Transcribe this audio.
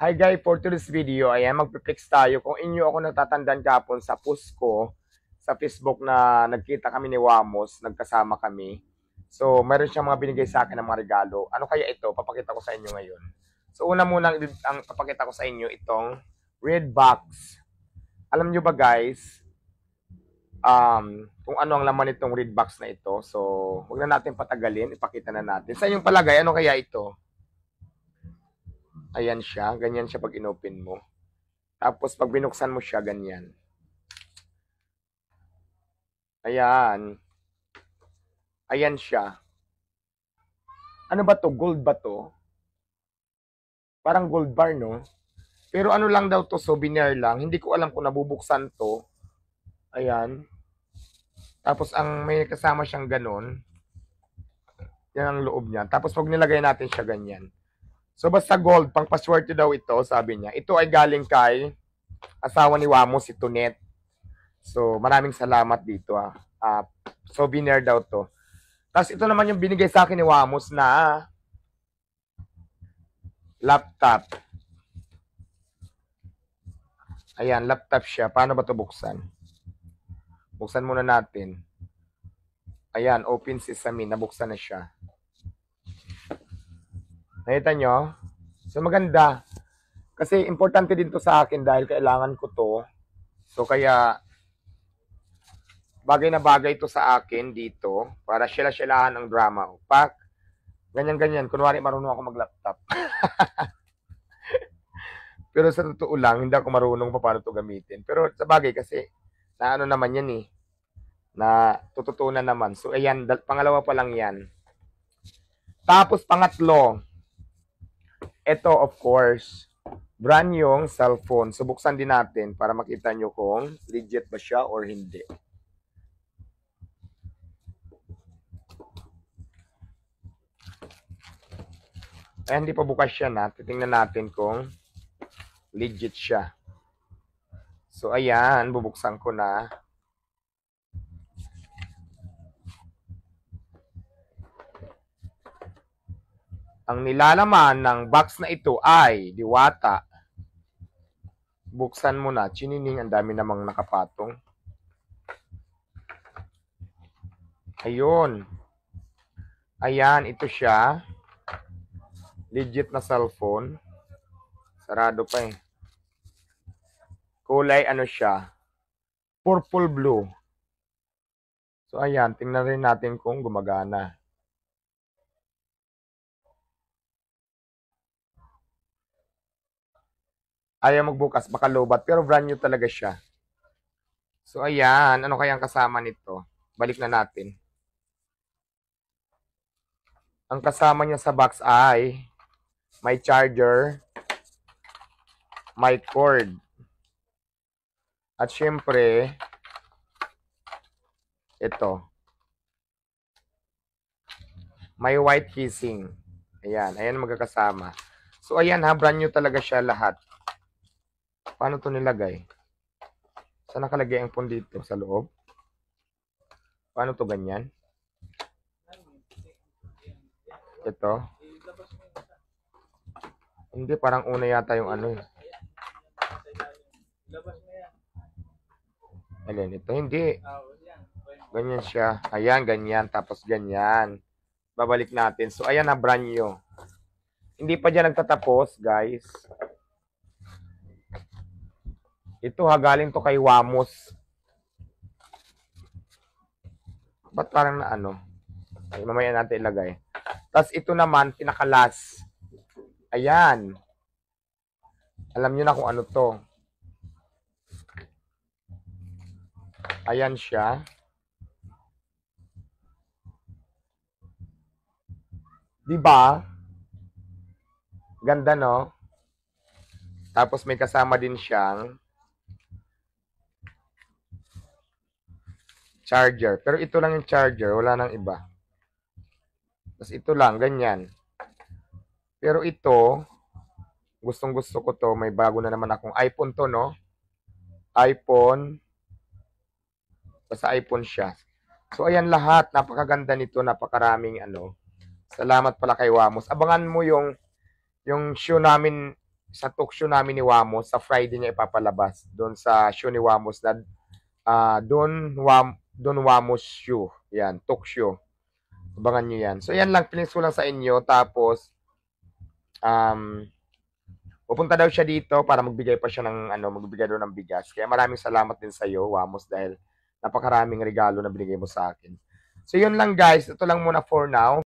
Hi guys, for today's video, ayan, magpiplex tayo. Kung inyo ako natatandaan kapon sa post ko, sa Facebook na nagkita kami ni Wamos, nagkasama kami. So, meron siyang mga binigay sa akin ng mga regalo. Ano kaya ito? Papakita ko sa inyo ngayon. So, una muna ang papakita ko sa inyo itong red box. Alam nyo ba guys, kung ano ang laman nitong red box na ito. So, huwag na natin patagalin, ipakita na natin. Sa inyong palagay, ano kaya ito? Ayan siya, ganyan siya pag inopen mo. Tapos pag binuksan mo siya, ganyan. Ayan. Ayan siya. Ano ba to? Gold ba to? Parang gold bar, no? Pero ano lang daw to, souvenir lang. Hindi ko alam kung nabubuksan to. Ayan. Tapos ang may kasama siyang ganun. Yan ang loob niya. Tapos pag nilagay natin siya ganyan. So basta gold, pang paswerte daw ito, sabi niya. Ito ay galing kay asawa ni Wamos, si Tunet. So maraming salamat dito souvenir daw to. Tapos ito naman yung binigay sa akin ni Wamos na laptop. Ayan, laptop siya. Paano ba ito buksan? Buksan muna natin. Ayan, open sesame. Nabuksan na siya. Nakita nyo? So maganda. Kasi importante din to sa akin dahil kailangan ko to. So kaya bagay na bagay to sa akin dito para sila-silahan ang drama. Pak, ganyan-ganyan. Kunwari marunong ako mag-laptop. Pero sa totoo lang, hindi ako marunong pa paano to gamitin. Pero sa bagay kasi, na ano naman yan eh. Na tututunan naman. So ayan, pangalawa pa lang yan. Tapos pangatlo, ito of course, brand yung cellphone. So buksan din natin para makita nyo kung legit ba siya or hindi. Ay, hindi pa bukas siya na. Titingnan natin kung legit siya. So ayan, bubuksan ko na. Ang nilalaman ng box na ito ay diwata. Buksan mo na. Chinining, ang dami namang nakapatong. Ayun. Ayan, ito siya. Legit na cellphone. Sarado pa eh. Kulay ano siya? Purple blue. So ayan, tingnan rin natin kung gumagana. Ayaw magbukas, baka lobat. Pero brand new talaga siya. So ayan, ano kayang kasama nito? Balik na natin. Ang kasama niya sa box ay may charger, may cord. At syempre, ito. May white casing. Ayan, ayan magkakasama. So ayan ha, brand new talaga siya lahat. Paano to nilagay? Saan nakalagay ang phone dito? Sa loob? Paano to ganyan? Ito. Hindi, parang una yata yung ano eh. Alin, ito hindi. Ganyan siya. Ayan, ganyan. Tapos ganyan. Babalik natin. So, ayan na, brand new. Hindi pa dyan nagtatapos, guys. Ito ha, galing to kay Wamos. Ba't parang na ano? Ay, mamaya natin ilagay. Tapos ito naman, pinakalas. Ayan. Alam nyo na kung ano to. Ayan siya. Diba? Ganda, no? Tapos may kasama din siyang charger. Pero ito lang yung charger. Wala nang iba. Tapos ito lang, ganyan. Pero ito, gustong gusto ko to. May bago na naman akong iPhone to, no? iPhone. Basta iPhone siya. So, ayan lahat. Napakaganda nito. Napakaraming ano. Salamat pala kay Wamos. Abangan mo yung show namin sa talk show namin ni Wamos, sa Friday niya ipapalabas. Doon sa show ni Wamos na Don Wamos show. Yan, talk show. Abangan nyo yan. So, yan lang. Pilinis ko lang sa inyo. Tapos, pupunta daw siya dito para magbigay pa siya ng magbigay daw ng bigas. Kaya maraming salamat din sa iyo, Wamos, dahil napakaraming regalo na binigay mo sa akin. So, yun lang guys. Ito lang muna for now.